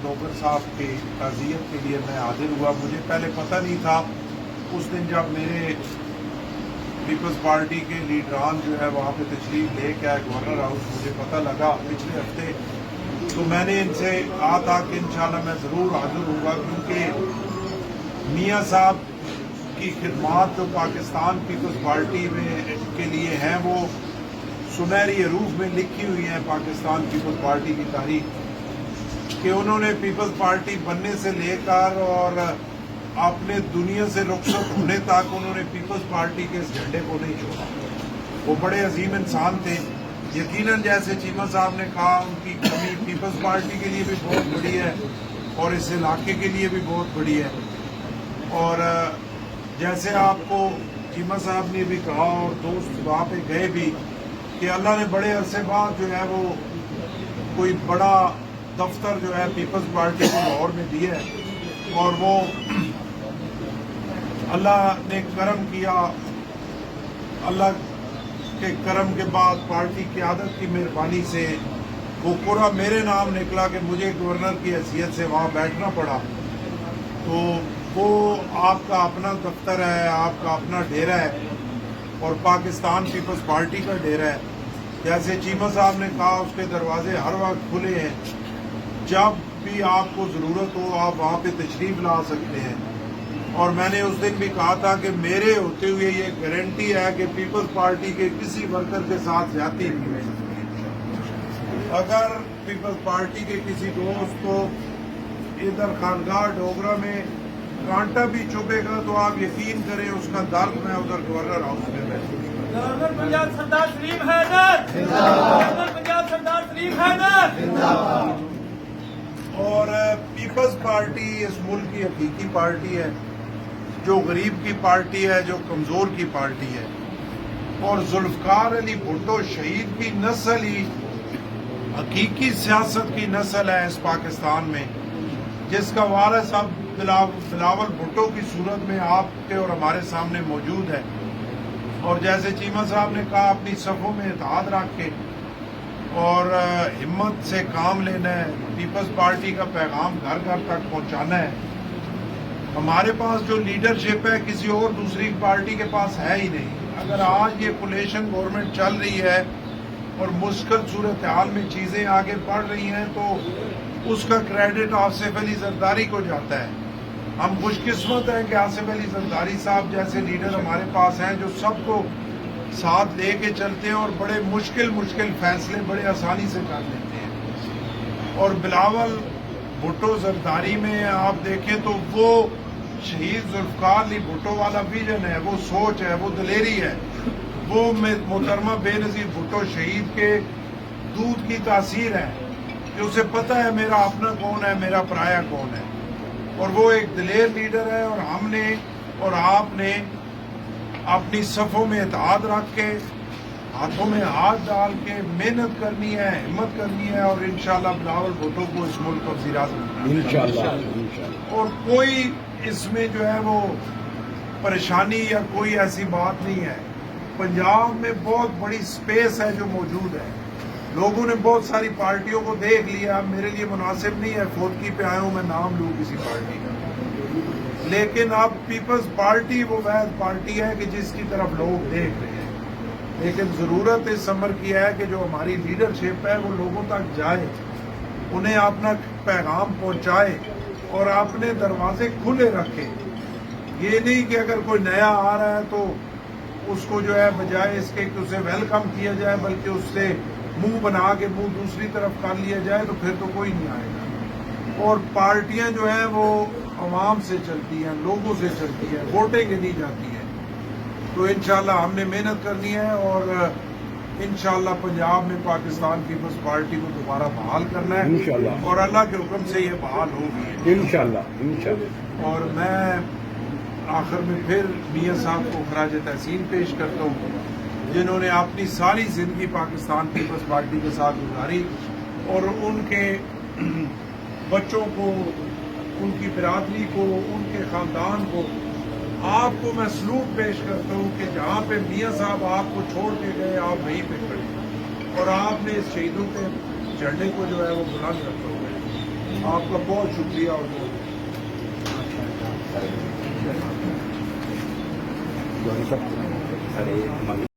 नौकर साहब की ताज़ियत के लिए मैं हाजिर हुआ। मुझे पहले पता नहीं था। उस दिन जब मेरे पीपल्स पार्टी के लीडरान जो है वहाँ पे तशरीफ लेके आए गवर्नर हाउस, मुझे पता लगा पिछले हफ्ते, तो मैंने इनसे कहा था कि इंशाल्लाह मैं ज़रूर हाजिर हूँगा, क्योंकि मियाँ साहब की खिदमात जो पाकिस्तान पीपल्स पार्टी में के लिए हैं वो सुनहरी हरूफ में लिखी हुई है पाकिस्तान पीपल्स पार्टी की तारीख, कि उन्होंने पीपल्स पार्टी बनने से लेकर और अपने दुनिया से रुखसत होने तक उन्होंने पीपल्स पार्टी के इस झंडे को नहीं छोड़ा। वो बड़े अजीम इंसान थे। यकीनन जैसे चीमा साहब ने कहा, उनकी कमी पीपल्स पार्टी के लिए भी बहुत बड़ी है और इस इलाके के लिए भी बहुत बड़ी है। और जैसे आपको चीमा साहब ने भी कहा और दोस्त वहाँ पे गए भी, कि अल्लाह ने बड़े अरसे बाद जो है वो कोई बड़ा दफ्तर जो है पीपल्स पार्टी को लाहौर में दिया है, और वो अल्लाह ने करम किया। अल्लाह के करम के बाद पार्टी क़यादत की मेहरबानी से वो पूरा मेरे नाम निकला कि मुझे गवर्नर की हैसियत से वहाँ बैठना पड़ा। तो वो आपका अपना दफ्तर है, आपका अपना डेरा है और पाकिस्तान पीपल्स पार्टी का डेरा है। जैसे चीमा साहब ने कहा, उसके दरवाजे हर वक्त खुले हैं। जब भी आपको ज़रूरत हो आप वहाँ पे तशरीफ़ ला सकते हैं। और मैंने उस दिन भी कहा था कि मेरे होते हुए ये गारंटी है कि पीपल्स पार्टी के किसी वर्कर के साथ ज्यादती नहीं हो सकती। अगर पीपल्स पार्टी के किसी दोस्त को इधर खानगाह डोगरा में कांटा भी चुभेगा तो आप यकीन करें उसका दर्द मैं उधर गवर्नर हाउस में महसूस करूंगा। गवर्नर पंजाब सरदार शरीफ हैदर जिंदाबाद, गवर्नर पंजाब सरदार शरीफ हैदर जिंदाबाद। और पीपल्स पार्टी इस मुल्क की हकीकी पार्टी है, जो गरीब की पार्टी है, जो कमजोर की पार्टी है। और जुल्फकार अली भुट्टो शहीद की नस्ल ही हकीकी सियासत की नस्ल है इस पाकिस्तान में, जिसका वारिस अब बिलावल भुट्टो की सूरत में आपके और हमारे सामने मौजूद है। और जैसे चीमा साहब ने कहा, अपनी सफ़ों में इत्तेहाद रख के और हिम्मत से काम लेना है, पीपल्स पार्टी का पैगाम घर घर तक पहुंचाना है। हमारे पास जो लीडरशिप है किसी और दूसरी पार्टी के पास है ही नहीं। अगर आज ये कोलिशन गवर्नमेंट चल रही है और मुश्किल सूरत हाल में चीज़ें आगे बढ़ रही हैं तो उसका क्रेडिट आसिफ अली जरदारी को जाता है। हम खुशकिस्मत हैं कि आसिफ अली जरदारी साहब जैसे लीडर हमारे पास हैं जो सबको साथ लेके चलते हैं और बड़े मुश्किल फैसले बड़े आसानी से कर लेते हैं। और बिलावल भुट्टो जरदारी में आप देखें तो वो शहीद जुल्फकार अली भुट्टो वाला विजन है, वो सोच है, वो दलेरी है। वो मोहतरमा बेनज़ीर भुट्टो शहीद के दूध की तासीर है कि उसे पता है मेरा अपना कौन है, मेरा पराया कौन है। और वो एक दलेर लीडर है। और हमने और आपने अपनी सफ़ों में इत्तेहाद रख के, हाथों में हाथ डाल के मेहनत करनी है, हिम्मत करनी है और इंशाल्लाह बिलावल भुट्टो को इस मुल्क को वज़ीर-ए-आज़म इंशाल्लाह। और कोई इसमें जो है वो परेशानी या कोई ऐसी बात नहीं है। पंजाब में बहुत बड़ी स्पेस है जो मौजूद है। लोगों ने बहुत सारी पार्टियों को देख लिया। मेरे लिए मुनासिब नहीं है, फोदकी पे आया हूँ मैं नाम लूँ किसी पार्टी का, लेकिन अब पीपल्स पार्टी वो वह पार्टी है कि जिसकी तरफ लोग देख रहे हैं। लेकिन ज़रूरत इस अमर की है कि जो हमारी लीडरशिप है वो लोगों तक जाए, उन्हें अपना पैगाम पहुंचाए और अपने दरवाजे खुले रखे। ये नहीं कि अगर कोई नया आ रहा है तो उसको जो है बजाय इसके कि उसे वेलकम किया जाए, बल्कि उससे मुंह बना के मुंह दूसरी तरफ कर लिया जाए तो फिर तो कोई नहीं आएगा। और पार्टियां जो हैं वो आवाम से चलती हैं, लोगों से चलती हैं, वोटें गिनी जाती हैं। तो इंशाल्लाह हमने मेहनत करनी है और इंशाल्लाह पंजाब में पाकिस्तान पीपल्स पार्टी को दोबारा बहाल करना है इंशाल्लाह, और अल्लाह के हुक्म से ये बहाल होगी इंशाल्लाह। और मैं आखिर में फिर मियाँ साहब को खराज तहसीन पेश करता हूँ, जिन्होंने अपनी सारी ज़िंदगी पाकिस्तान पीपल्स पार्टी के साथ गुजारी और उनके बच्चों को, उनकी बिरादरी को, उनके ख़ानदान को आपको मैं सलूट पेश करता हूँ कि जहाँ पे मियाँ साहब आपको छोड़ के गए आप वहीं पे खड़े और आपने इस शहीदों के झंडे को जो है वो बुलंद रखा हुआ है। آپ کا بہت شکریہ اور سر